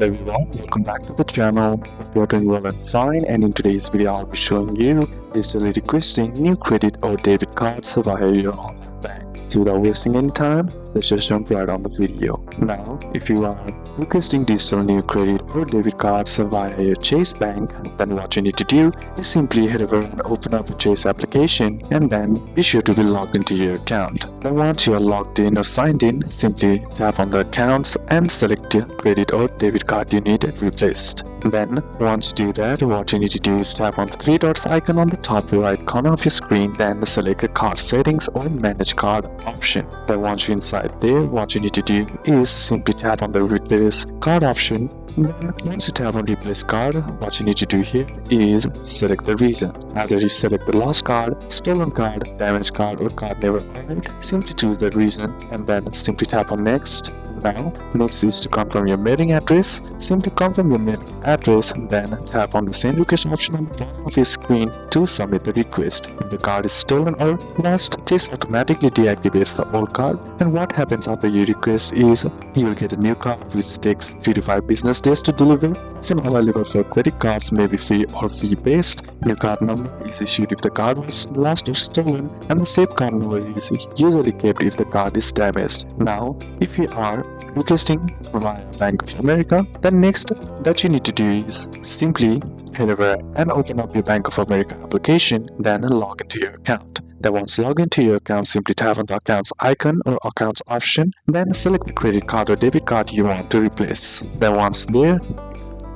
everyone, welcome back to the channel. Hope you're doing well and fine, and in today's video I'll be showing you digitally requesting new credit or debit cards via your online bank. So without wasting any time, let's just jump right on the video. Now, if you are requesting digital new credit or debit cards via your Chase bank, then what you need to do is simply head over and open up a Chase application and then be sure to be logged into your account. Then once you are logged in or signed in, simply tap on the accounts and select the credit or debit card you need replaced. Then once you do that, what you need to do is tap on the three dots icon on the top right corner of your screen, then select a card settings or manage card option. Then once you're inside there, what you need to do is simply tap on the replace card option. Then once you tap on replace card, what you need to do here is select the reason. After you select the lost card, stolen card, damaged card or card never arrived, simply choose the reason and then simply tap on next. Now, next is to confirm your mailing address. Simply confirm your mailing address, then tap on the send request option on the bottom of your screen to submit the request. If the card is stolen or lost, this automatically deactivates the old card, and what happens after your request is you will get a new card which takes 3 to 5 business days to deliver. Often available for credit cards, may be free or fee based. New card number is issued if the card was lost or stolen, and the same card number is usually kept if the card is damaged. Now, if you are requesting via Bank of America, then next that you need to do is simply head over and open up your Bank of America application, then log into your account. Then once log into your account, simply tap on the accounts icon or accounts option, then select the credit card or debit card you want to replace. Then once there,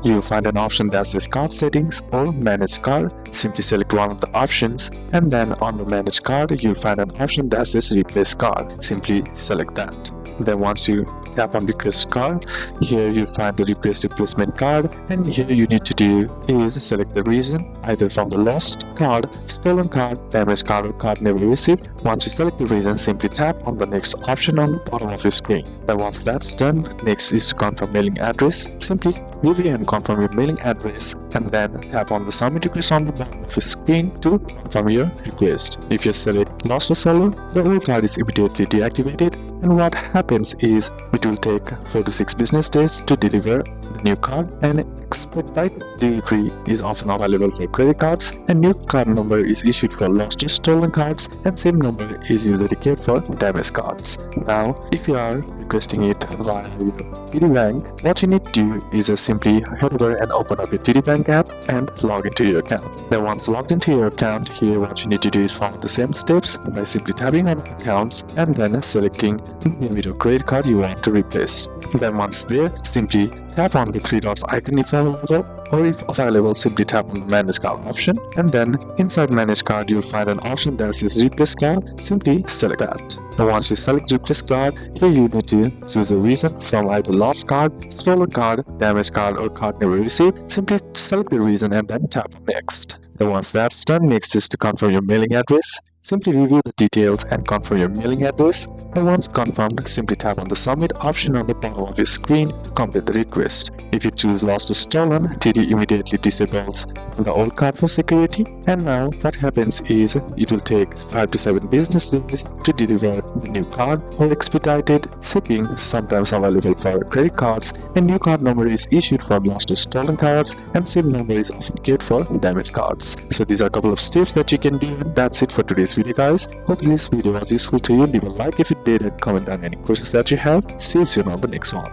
you'll find an option that says card settings or manage card. Simply select one of the options, and then on the manage card you'll find an option that says replace card. Simply select that. Then once you tap on request card, here you find the request replacement card, and here you need to do is select the reason, either from the lost card, stolen card, damaged card or card never received. Once you select the reason, simply tap on the next option on the bottom of your screen. Then once that's done, next is to confirm mailing address. Simply review and confirm your mailing address, and then tap on the submit request on the bottom of your screen to confirm your request. If you select lost or stolen, the old card is immediately deactivated, and what happens is it will take 4 to 6 business days to deliver the new card, and expedited delivery is often available for credit cards, and new card number is issued for lost or stolen cards, and same number is usually kept for damaged cards. Now, if you are requesting it via your TD Bank, what you need to do is simply head over and open up your TD Bank app and log into your account. Then once logged into your account, here what you need to do is follow the same steps by simply tapping on accounts and then selecting the debit or credit card you want to replace. Then once there, simply tap on the three dots icon if available, or if available, simply tap on the manage card option, and then inside manage card you'll find an option that says replace card. Simply select that. Now once you select replace card, here you need to choose a reason from either lost card, stolen card, damaged card or card never received. Simply select the reason and then tap on next. Then once that's done, next is to confirm your mailing address. Simply review the details and confirm your mailing address, and once confirmed, simply tap on the submit option on the bottom of your screen to complete the request. If you choose lost or stolen, TD immediately disables the old card for security, and now what happens is it will take 5 to 7 business days to deliver the new card, or expedited shipping sometimes available for credit cards, and new card number is issued for lost or stolen cards, and same number is often kept for damaged cards. So these are a couple of steps that you can do, and that's it for today's video, guys. Hope this video was useful to you. Leave a like if it did and comment down any questions that you have. See you soon on the next one.